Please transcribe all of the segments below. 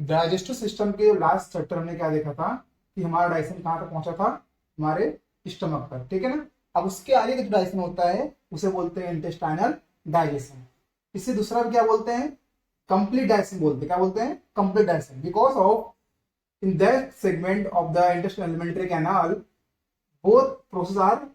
Digestive system के last chapter हमने क्या देखा था कि हमारा डाइजेशन कहाँ तक पहुंचा था, हमारे स्टमक पर, ठीक है ना। अब उसके आगे का जो डाइजेशन होता है उसे बोलते हैं इंटेस्टाइनल डाइजेशन। इसे दूसरा भी क्या बोलते हैं, कंप्लीट डाइजेशन बोलते हैं। क्या बोलते हैं, complete digestion, because of in that segment of the intestinal alimentary canal both process are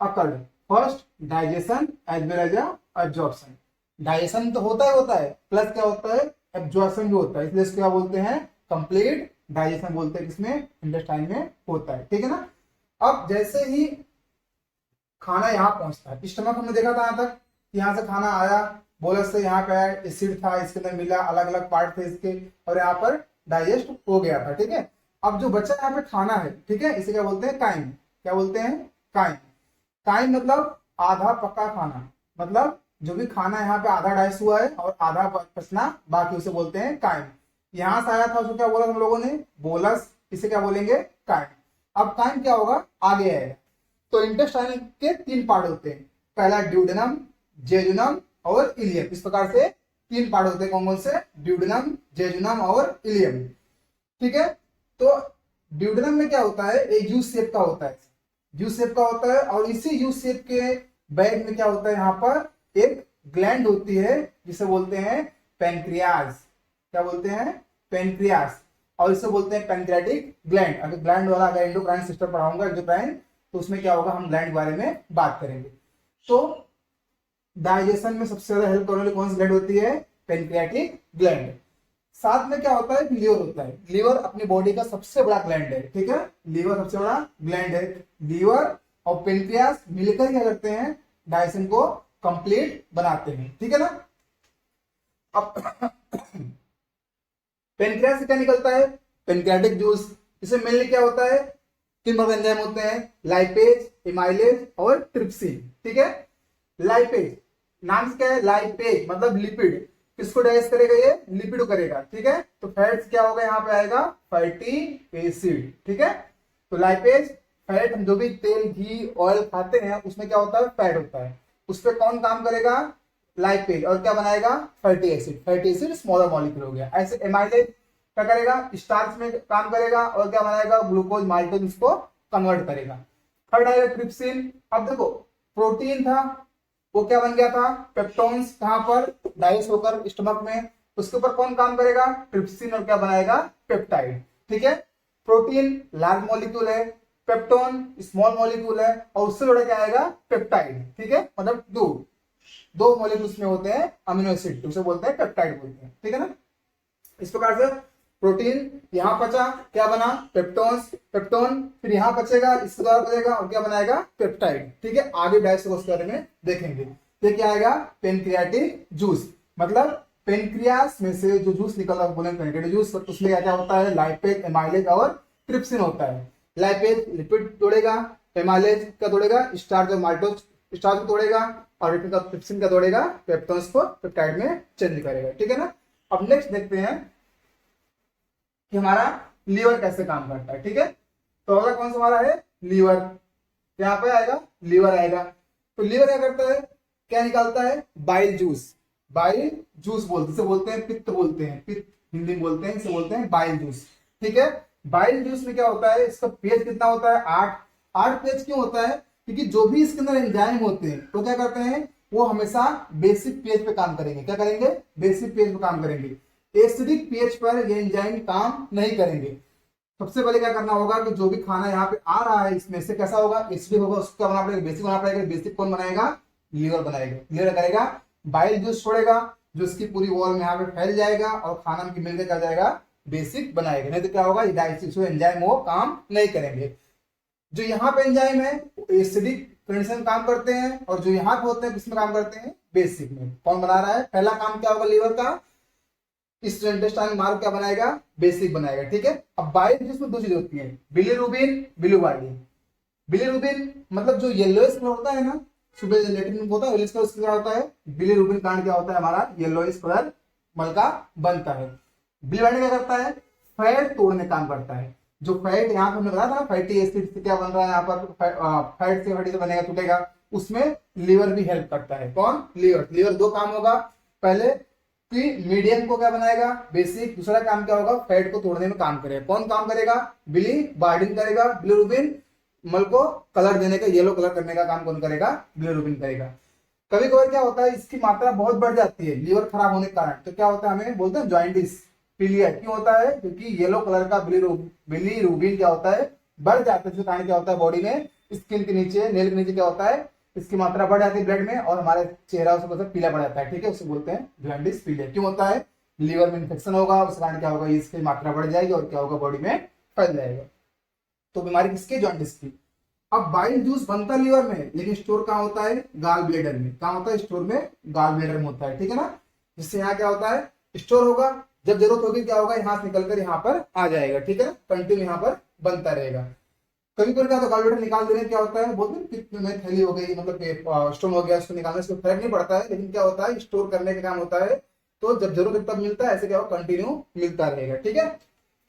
occurred. First digestion as well as absorption. Digestion तो होता है प्लस क्या होता है, एब्जॉर्प्शन भी होता है, इसलिए इसको क्या बोलते हैं, कंप्लीट डाइजेशन बोलते हैं, किसमें, इंटेस्टाइन में होता है, ठीक है ना। अब जैसे ही खाना यहाँ पहुंचता है, स्टमक हमने देखा था यहाँ तक, यहाँ से खाना आया, बोलस से यहाँ पे आया, एसिड था इसके अंदर मिला, अलग अलग पार्ट थे इसके, और यहाँ पर डाइजेस्ट हो गया था, ठीक है। अब जो बचा यहाँ पे खाना है, ठीक है, इसे क्या बोलते हैं, काइम। क्या बोलते हैं, काइम। काइम मतलब आधा पका खाना, मतलब जो भी खाना यहाँ पे आधा डाइजेस्ट हुआ है और आधा बचना बाकी, उसे बोलते हैं काइम। यहां से आया था उसको क्या बोला हम लोगों ने, बोलस, इसे क्या बोलेंगे, काइम। अब काइम क्या होगा, आगे आएगा। तो इंटेस्टाइन के तीन पार्ट होते हैं, पहला ड्यूडेनम, जेजुनम और इलियम। इस प्रकार से तीन पार्ट होते हैं, कौन कौन से, ड्यूडेनम, जेजुनम और इलियम, ठीक है। तो ड्यूडेनम में क्या होता है, एक यू शेप का होता है, यू शेप का होता है, और इसी यू शेप के बैग में क्या होता है, यहाँ पर एक ग्लैंड होती है जिसे बोलते हैं पेनक्रियाज। क्या बोलते हैं, पेनक्रियाज, और इसे बोलते हैं पेनक्रियाटिक ग्लैंड। अगर ग्लैंड वाला अगर एंडोक्राइन सिस्टम पढ़ाऊंगा एंडोक्राइन, तो उसमें क्या होगा, हम ग्लैंड के बारे में बात करेंगे। तो डाइजेशन में सबसे ज्यादा हेल्प करने वाली कौन सी ग्लैंड होती है, पेनक्रियाटिक ग्लैंड। साथ में क्या होता है, लीवर होता है। लीवर अपनी बॉडी का सबसे बड़ा ग्लैंड है, ठीक है, लीवर सबसे बड़ा ग्लैंड है। लीवर और पेनक्रियास मिलकर क्या करते हैं, डाइजेशन को कंप्लीट बनाते हैं, ठीक है ना। अब पेनक्रियास से क्या निकलता है, पेनक्रियाटिक जूस। इसे मेनली क्या होता है, तीन प्रकार के एंजाइम होते हैं, लाइपेज, एमाइलेज और ट्रिप्सिन, ठीक है। लाइपेज नाम से क्या है, लाइपेज मतलब लिपिड, किसको डाइजेस्ट करेगा, ये लिपिड को करेगा, ठीक है। तो फैट्स क्या होगा, यहाँ पे आएगा फैटी एसिड, ठीक है। तो लाइपेज फैट, हम जो भी तेल, घी, ऑयल खाते हैं उसमें क्या होता है, फैट होता है, उस पर कौन काम करेगा, लाइपेज, और क्या बनाएगा, fatty acid. Fatty acid smaller molecule हो गया। ऐसे एमाइलेज क्या करेगा, स्टार्च में काम करेगा और क्या बनाएगा, ग्लूकोज माल्टोज, उसको कन्वर्ट करेगा। थर्ड आएगा ट्रिप्सिन। अब देखो प्रोटीन था, वो क्या बन गया था, पेप्टोन्स, कहां पर, डाइजेस्ट होकर स्टमक में, उसके ऊपर कौन काम करेगा, ट्रिप्सिन, और क्या बनाएगा, पेप्टाइड, ठीक है। प्रोटीन लार्ज मॉलिक्यूल है, पेप्टोन स्मॉल मॉलिक्यूल है, और उससे जुड़ा क्या आएगा, पेप्टाइड, ठीक है, मतलब दो मॉलिक्यूल्स में होते हैं अमीनो एसिड, उसे बोलते हैं पेप्टाइड बोलते हैं, ठीक है ना। इस प्रकार से प्रोटीन यहाँ बचा, क्या बना, पेप्टोन्स, पेप्टोन, फिर यहाँ बचेगा, इसके द्वारा बचेगा और क्या बनाएगा, पेप्टाइड, ठीक है। आगे डाइजेशन उसके बारे में देखेंगे। तो क्या आएगा, पेनक्रियाटिक जूस, मतलब पेनक्रियास में से जो जूस निकल रहा है पेनक्रियाटिक जूस, उसमें क्या क्या होता है, लाइपेज, एमाइलेज और ट्रिप्सिन होता है। लाइपेज लिपिड तोड़ेगा, एमाइलेज क्या तोड़ेगा, स्टार्च और माल्टोज स्टार्च को तोड़ेगा, और ट्रिप्सिन का तोड़ेगा, पेप्टोन्स को पेप्टाइड में चेंज करेगा, ठीक है ना। अब नेक्स्ट देखते हैं कि हमारा लीवर कैसे काम करता है, ठीक है। तो अगला कौन सा हमारा है, लीवर, यहाँ पे आएगा लीवर आएगा। तो लीवर क्या करता है, क्या निकालता है, बाइल जूस। बाइल जूस बोलते हैं, पित्त बोलते हैं, पित्त हिंदी में बोलते हैं, इसे बोलते हैं बाइल जूस, ठीक है। बाइल जूस में क्या होता है, इसका पेज कितना होता है, 8 पेज क्यों होता है, क्योंकि जो भी इसके अंदर एंजाइम होते हैं तो क्या करते हैं, वो हमेशा बेसिक पेज पे काम करेंगे। क्या करेंगे, बेसिक पेज पे काम करेंगे। एसिडिक पेज पर ये एंजाइम काम नहीं करेंगे। सबसे पहले क्या करना होगा कि जो भी खाना यहाँ पे आ रहा है इसमें से कैसा होगा, एसिडिक होगा, उसको क्या बनाना पड़ेगा, बेसिक बनाना पड़ेगा। बेसिक कौन बनाएगा, लीवर बनाएगा। लीवर करेगा, बाइल जूस छोड़ेगा, जो इसकी पूरी वॉल में यहाँ पे फैल जाएगा और खाना में मिलकर क्या जाएगा, बेसिक बनाएगा। नहीं तो क्या होगा, डाइजेस्टिव एंजाइम वो काम नहीं करेंगे। जो यहाँ पे एंजाइम है एसिडिक कंडीशन काम करते हैं, और जो यहाँ पे होते हैं किसमें काम करते हैं, बेसिक में। कौन बना रहा है, पहला काम क्या होगा लीवर का, इस इंटेस्टाइन मार्ग क्या बनाएगा, बेसिक बनाएगा, ठीक है। अब बाइल जिसमें दो चीज होती है, बिलीरुबिन, बिलीवाइलिन। बिलीरुबिन मतलब जो येलोइश कलर होता है ना, सुबह लेटिन में होता है, येलोइश कलर क्या होता है, बिलीरुबिन कांड क्या होता है, हमारा येलोइश कलर मलका बनता है। बिलीवाइलिन क्या करता है, फैट तोड़ने काम करता है। जो फैट यहाँ पर हमने बताया था, फैटी एसिड से क्या बन रहा है, यहाँ पर फैट से फैटी से बनेगा, टूटेगा, उसमें लीवर भी हेल्प करता है। कौन, लीवर। लीवर दो काम होगा, पहले कि मीडियम को क्या बनाएगा, बेसिक। दूसरा काम क्या होगा, फैट को तोड़ने में काम करेगा। कौन काम करेगा, बिलीरुबिन करेगा। बिलीरुबिन मल को कलर देने का, येलो कलर करने का काम कौन करेगा, बिलीरुबिन करेगा। कभी कभार क्या होता है, इसकी मात्रा बहुत बढ़ जाती है लीवर खराब होने के कारण, तो क्या होता है, हमें बोलते हैं जॉइंटिस, पीलिया। क्यों होता है, क्योंकि येलो कलर का बिलीरुबिन क्या होता है, बढ़ जाता है। जिसके कारण क्या होता है, बॉडी में स्किन के नीचे, नेल के नीचे क्या होता है, इसकी मात्रा बढ़ जाती है ब्लड में, और हमारे चेहरा उसको पीला पड़ जाता है। ठीक है, उसे बोलते हैं जॉइंटिस, पीलिया। क्यों होता है, लीवर में इन्फेक्शन होगा, उस कारण क्या होगा, इसकी मात्रा बढ़ जाएगी और क्या होगा, बॉडी में फैल जाएगा। तो बीमारी किसकी, जॉइंटिस की। अब बाइल जूस बनता लीवर में, लेकिन स्टोर कहाँ होता है, गाल ब्लेडर में। कहाँ होता है, स्टोर में गाल ब्लेडर में होता है। ठीक है ना, जिससे यहाँ क्या होता है, स्टोर होगा, जब जरूरत होगी क्या होगा, यहाँ से निकलकर यहाँ पर आ जाएगा। ठीक है, कंटिन्यू यहाँ पर बनता रहेगा। कभी कभी क्या, तो गाल ब्लेडर निकाल देने क्या होता है, बोलते हैं कि में थैली हो गई, मतलब स्टोन हो गया, उसको निकालने से फर्क नहीं पड़ता है, लेकिन क्या होता है, स्टोर करने का काम होता है। तो जब जरूरत तब मिलता है, ऐसे क्या होगा, कंटिन्यू मिलता रहेगा। ठीक है,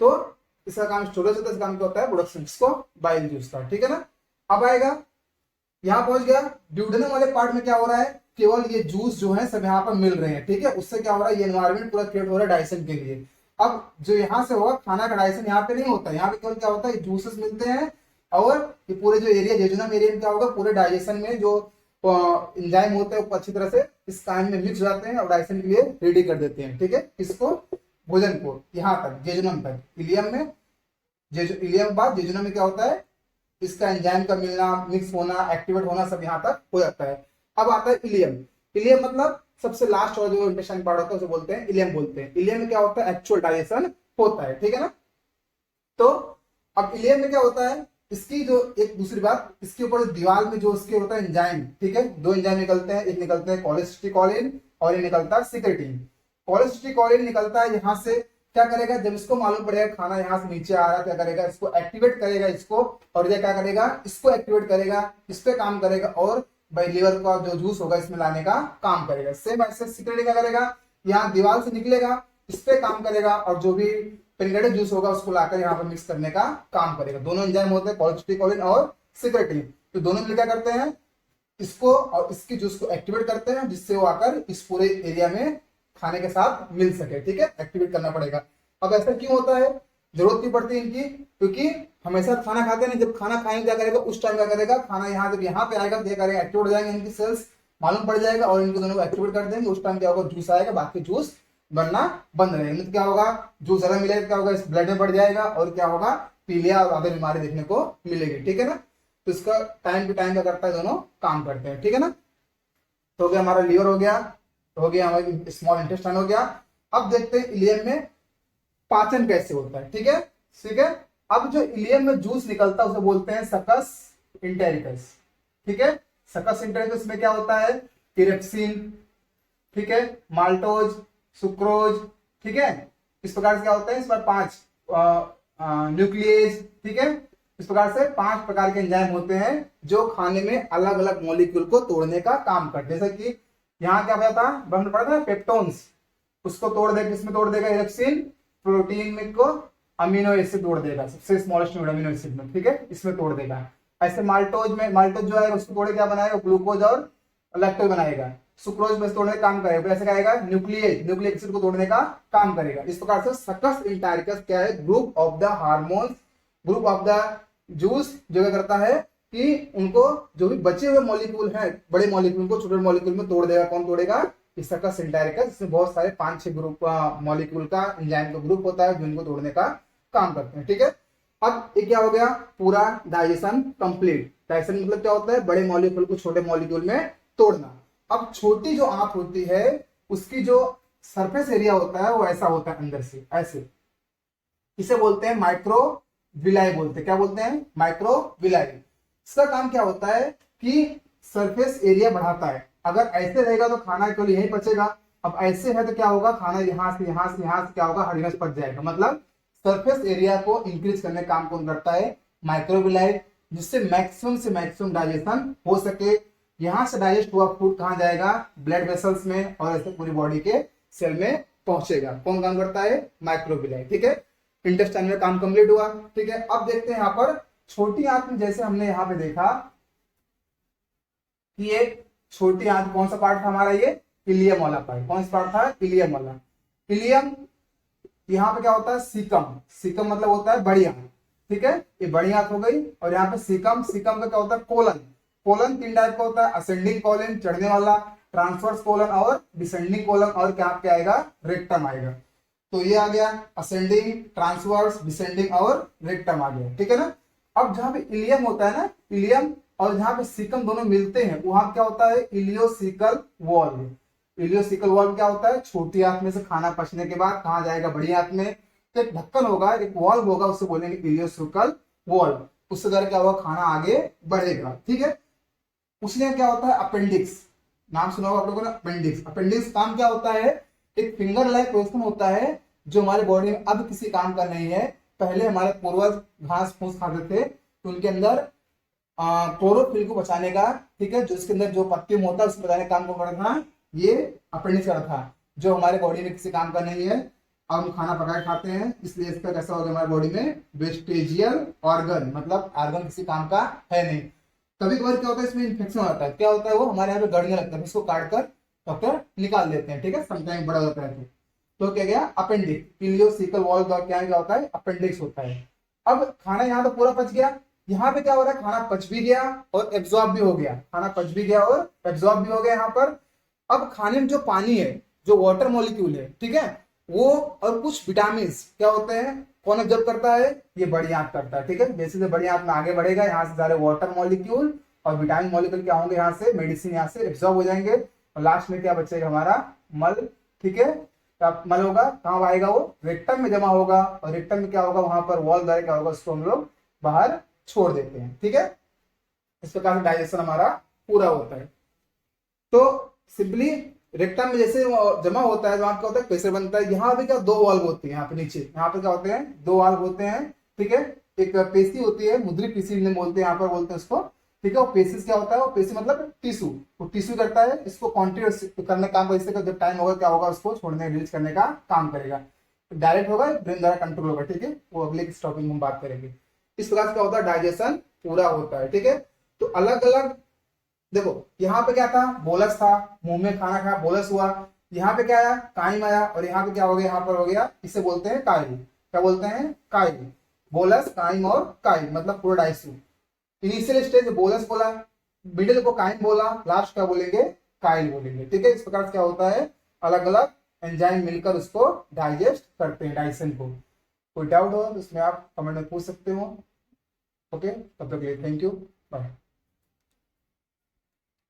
तो इसका काम स्टोरेज होता है, इसका काम क्या होता है, प्रोडक्शन, इसको बाइल जूस का। ठीक है ना, अब आएगा, यहाँ पहुंच गया। ड्यूडेनम वाले पार्ट में क्या हो रहा है, केवल ये जूस जो है सब यहाँ पर मिल रहे हैं। ठीक है, उससे क्या हो रहा है, ये एनवायरमेंट पूरा क्रिएट हो रहा है डाइजेशन के लिए। अब जो यहाँ से होगा खाना का डाइजेशन यहाँ पे नहीं होता, यहाँ पे केवल क्या होता है, जूसेस मिलते हैं, और ये पूरे जो एरिया जेजुनम एरिया में क्या होगा, पूरे डाइजेशन में जो एंजाइम होते हैं अच्छी तरह से इस काइम में मिक्स हो जाते हैं और डाइजेशन के लिए रेडी कर देते हैं। ठीक है, किसको, भोजन को, यहाँ तक जेजुनम तक। इलियम में, इलियम के बाद जेजुनम में क्या होता है, इसका एंजाइम का मिलना, मिक्स होना, एक्टिवेट होना, सब यहाँ तक हो जाता है। अब आता है इलियम। इलियम मतलब सबसे लास्ट और जो इंटेस्टाइन पार्ट होता है उसे बोलते हैं इलियम बोलते हैं। इलियम में क्या होता है, एक्चुअल डाइजेशन होता है। ठीक है ना, तो अब इलियम में क्या होता है, इसकी जो एक दूसरी बात, इसके ऊपर दीवार में जो उसके होता है एंजाइम। ठीक है, दो एंजाइम निकलते हैं, एक निकलते हैं कोलेस्टिकॉलिन और एक निकलता है सिक्रेटिन। कोलेस्टिकॉलिन निकलता है यहाँ से, क्या करेगा, जब इसको मालूम पड़ेगा खाना यहाँ से नीचे आ रहा है, क्या करेगा, इसको एक्टिवेट करेगा इसको, और ये क्या करेगा, इसको एक्टिवेट करेगा, इस पे काम करेगा, और भाई लीवर का जो जूस होगा इसमें लाने का काम करेगा। सेम ऐसे सिक्रेटिन क्या करेगा, यहाँ दीवार से निकलेगा, इस पे काम करेगा, और जो भी पेनिक्लेटिक जूस होगा उसको लाकर यहाँ पर मिक्स करने का काम करेगा। दोनों एंजाइम होते हैं, कोलेस्टिकॉलिन और सिक्रेटिन। तो दोनों मिलकर क्या करते हैं, इसको और इसकी जूस को एक्टिवेट करते हैं, जिससे वो आकर इस पूरे एरिया में खाने के साथ मिल सके। ठीक है, एक्टिवेट करना पड़ेगा। अब ऐसा क्यों होता है, जरूरत क्यों पड़ती है इनकी, क्योंकि हमेशा खाना खाते हैं, जब खाना खाएंगे क्या करेगा, उस टाइम क्या करेगा, खाना यहाँ जब यहाँ पे आएगा क्या करेगा, एक्टिवेट हो जाएंगे इनकी सेल्स, मालूम पड़ जाएगा, और इनको दोनों को एक्टिवेट कर देंगे। उस टाइम क्या होगा, जूस आएगा, बाकी जूस बनना बंद रहेगा। तो क्या होगा, जूस ज्यादा मिलेगा, क्या होगा, इस ब्लड में बढ़ जाएगा, और क्या होगा, पीलिया और अदर बीमारी देखने को मिलेगी। ठीक है ना, तो इसका टाइम टू टाइम क्या करता है, दोनों काम करते हैं। ठीक है ना, तो हो गया हमारा लीवर, हो गया हमारा स्मॉल इंटेस्टाइन हो गया। अब देखते हैं इलियम में पाचन कैसे होता है। ठीक है, ठीक है। अब जो इलियम में जूस निकलता है उसे बोलते हैं सकस इंटेरिकस। ठीक है, सकस इंटेरिकस में क्या होता है, पिरेप्सिन, ठीक है, माल्टोज, सुक्रोज। ठीक है, इस प्रकार से क्या होता है, इस पर 5 न्यूक्लियस। ठीक है, इस प्रकार से 5 प्रकार के एंजाइम होते हैं जो खाने में अलग अलग मॉलिक्यूल को तोड़ने का काम करते हैं। जैसे कि यहाँ क्या पढ़ा था पेप्टोन्स, उसको तोड़ देगा, किसमें तोड़ देगा, इरेप्सिन, प्रोटीन में को अमीनो एसिड तोड़ देगा, सबसे स्मॉलेस्ट अमीनो एसिड में। ठीक है, इसमें तोड़ देगा। ऐसे माल्टोज जो है उसको तोड़े क्या बनाएगा, ग्लूकोज और लैक्टोज बनाएगा। सुक्रोज में तोड़ने का काम करेगा, ऐसे कहेगा न्यूक्लिक एसिड को तोड़ने का काम करेगा। इस प्रकार से सकस इंटेरिकस क्या है, group of the hormones, group of the juice, जो क्या करता है कि उनको जो भी बचे हुए मॉलिक्यूल हैं, बड़े मॉलिक्यूल को छोटे मॉलिक्यूल में तोड़ देगा। कौन तोड़ेगा, सकस इंटेरिकस, इसमें बहुत सारे 5-6 ग्रुप मॉलिक्यूल का एंजाइम का ग्रुप होता है जो इनको तोड़ने का काम करते हैं। ठीक है, अब ये क्या हो गया, पूरा डाइजेशन कंप्लीट। डाइजेशन मतलब क्या होता है, बड़े मॉलिक्यूल को छोटे मॉलिक्यूल में तोड़ना। अब छोटी जो आंत होती है उसकी जो सरफेस एरिया होता है वो ऐसा होता है अंदर से, ऐसे, इसे बोलते हैं माइक्रोविलाई बोलते हैं। क्या बोलते हैं, माइक्रोविलाई। इसका काम क्या होता है कि सरफेस एरिया बढ़ाता है। अगर ऐसे रहेगा तो खाना केवल यही पचेगा, अब ऐसे है तो क्या होगा, खाना यहाँ से क्या होगा, हर जगह पच जाएगा। मतलब सरफेस एरिया को इंक्रीज करने का काम कौन करता है, माइक्रोविलाई, जिससे मैक्सिमम से मैक्सिमम डाइजेशन हो सके। यहां से डाइजेस्ट हुआ फूड कहां जाएगा, ब्लड वेसल्स में, और ऐसे पूरी बॉडी के सेल में पहुंचेगा। कौन काम करता है, माइक्रोविलाई। ठीक है, इंटेस्टाइन में काम कंप्लीट हुआ। ठीक है, अब देखते हैं यहाँ पर छोटी आंत में, जैसे हमने यहाँ पे देखा कि ये छोटी आंत कौन सा पार्ट था हमारा, ये इलियम वाला पार्ट। कौन सा पार्ट था? इलियम वाला। इलियम, यहाँ पे क्या होता है? सीकम। सीकम मतलब होता है बड़ी आंत, ठीक है, ये बड़ी आंत हो गई। और यहाँ पे सीकम, सीकम का क्या होता है? कोलन। कोलन 3 टाइप का होता है, असेंडिंग कोलन चढ़ने वाला, ट्रांसवर्स कोलन और डिसेंडिंग कोलन, और क्या आएगा? रेक्टम आएगा। तो ये आ गया असेंडिंग, ट्रांसवर्स, डिसेंडिंग और रेक्टम आ गया, ठीक है ना। अब जहां पे इलियम होता है ना, इलियम और जहां पे सीकम दोनों मिलते हैं वहां क्या होता है? Ileocaecal valve. इलियोसिकल वॉल्व क्या होता है? छोटी आंत में से खाना पचने के बाद कहां जाएगा? बड़ी आंत में। तो एक ढक्कन होगा, एक वॉल्व होगा, उससे बोलेंगे इलियोसिकल वॉल्व। उससे द्वारा क्या होगा? खाना आगे बढ़ेगा, ठीक है। उसमें क्या होता है? अपेंडिक्स। नाम सुना होगा आप लोगों ने, अपेंडिक्स। अपेंडिक्स काम क्या होता है? एक फिंगर लाइक पोर्शन होता है जो हमारे बॉडी में अब किसी काम का नहीं है। पहले हमारे पूर्वज घास फूस खाते थे तो उनके अंदर क्लोरोफिल को बचाने का, ठीक है, जो इसके अंदर जो पत्तियों होता है उसको बचाने का काम को करता था, ये अपेंडिक्स का था, जो हमारे बॉडी में किसी काम का नहीं है। अब हम खाना पका के खाते हैं, इसलिए इसका कैसा हो गया हमारे बॉडी में? वेस्टेजियल ऑर्गन, मतलब ऑर्गन किसी काम का है नहीं। कभी कभार क्या होता है? इसमें इन्फेक्शन होता है। क्या होता है? वो हमारे यहाँ पे गड़ने लगता है, इसको काट कर डॉक्टर निकाल देते हैं, ठीक है, समटाइम बड़ा होता है तो क्या गया? अपेंडिक्स। इलियोसिकल वॉल्व का क्या होता है? अपेंडिक्स होता है। अब खाना यहाँ तो पूरा पच गया, यहाँ पे क्या हो रहा है? खाना पच भी गया और एब्जॉर्ब भी हो गया। खाना पच भी गया और एब्जॉर्ब भी हो गया यहाँ पर। अब खाने में जो पानी है, जो वाटर मॉलिक्यूल है, ठीक है, वो और कुछ विटामिन क्या होते हैं? कौन एब्जॉर्ब करता है? ये बड़ी आंत करता है, ठीक है। जैसे बड़ी आंत में आगे बढ़ेगा, यहाँ से सारे वाटर मॉलिक्यूल और विटामिन मॉलिक्यूल क्या होंगे? यहाँ से मेडिसिन यहाँ से एब्जॉर्ब हो जाएंगे और लास्ट में क्या बचेगा? हमारा मल, ठीक है। मल होगा कहाँ आएगा? वो रेक्टम में जमा होगा और रेक्टम में क्या होगा? वहां पर वॉल द्वारा क्या होगा? उसको हम लोग बाहर छोड़ देते हैं, ठीक है। इस प्रकार से डाइजेशन हमारा पूरा होता है। तो सिंपली रेक्टम में जैसे जमा होता है, वहां क्या होता है? प्रेशर बनता है। यहाँ पे क्या? 2 वाल्व होती है, यहाँ पे नीचे, यहाँ पे क्या होते हैं? 2 वाल्व होते हैं, ठीक है। एक पेशी होती है, मुद्री पेशी बोलते हैं, यहाँ पर बोलते हैं उसको, ठीक है। वो पेशी क्या होता है? वो पेशी मतलब टिश्यू, वो टिश्यू करता है, इसको कॉन्ट्रीब्यूट करने का काम, इससे जब टाइम होगा क्या होगा? उसको छोड़ने रिलीज करने का काम करेगा। डायरेक्ट होगा, ब्रेन द्वारा कंट्रोल होगा, ठीक है। वो अगले की टॉपिक में हम बात करेंगे। इस प्रकार क्या होता है? डाइजेशन पूरा होता है, ठीक है। तो अलग अलग देखो, यहाँ पे क्या था? बोलस था, मुंह में खाना खाया, बोलस हुआ। यहाँ पे क्या आया? काइम आया। और यहाँ पे क्या हो गया? यहाँ पर हो गया, इसे बोलते हैं काइल। क्या बोलते हैं? काइल। बोलस, काइम और काइल मतलब पूरा डाइजेशन। इनिशियल स्टेज बोलस बोला, मिडिल को काइम बोला, लास्ट क्या बोलेंगे? काइल बोलेंगे, ठीक है। इस प्रकार से क्या होता है? अलग अलग एंजाइम मिलकर उसको डाइजेस्ट करते हैं, डाइजेशन को। कोई डाउट हो तो उसमें आप कमेंट में पूछ सकते हो। ओके, तब तक के लिए थैंक यू, बाय।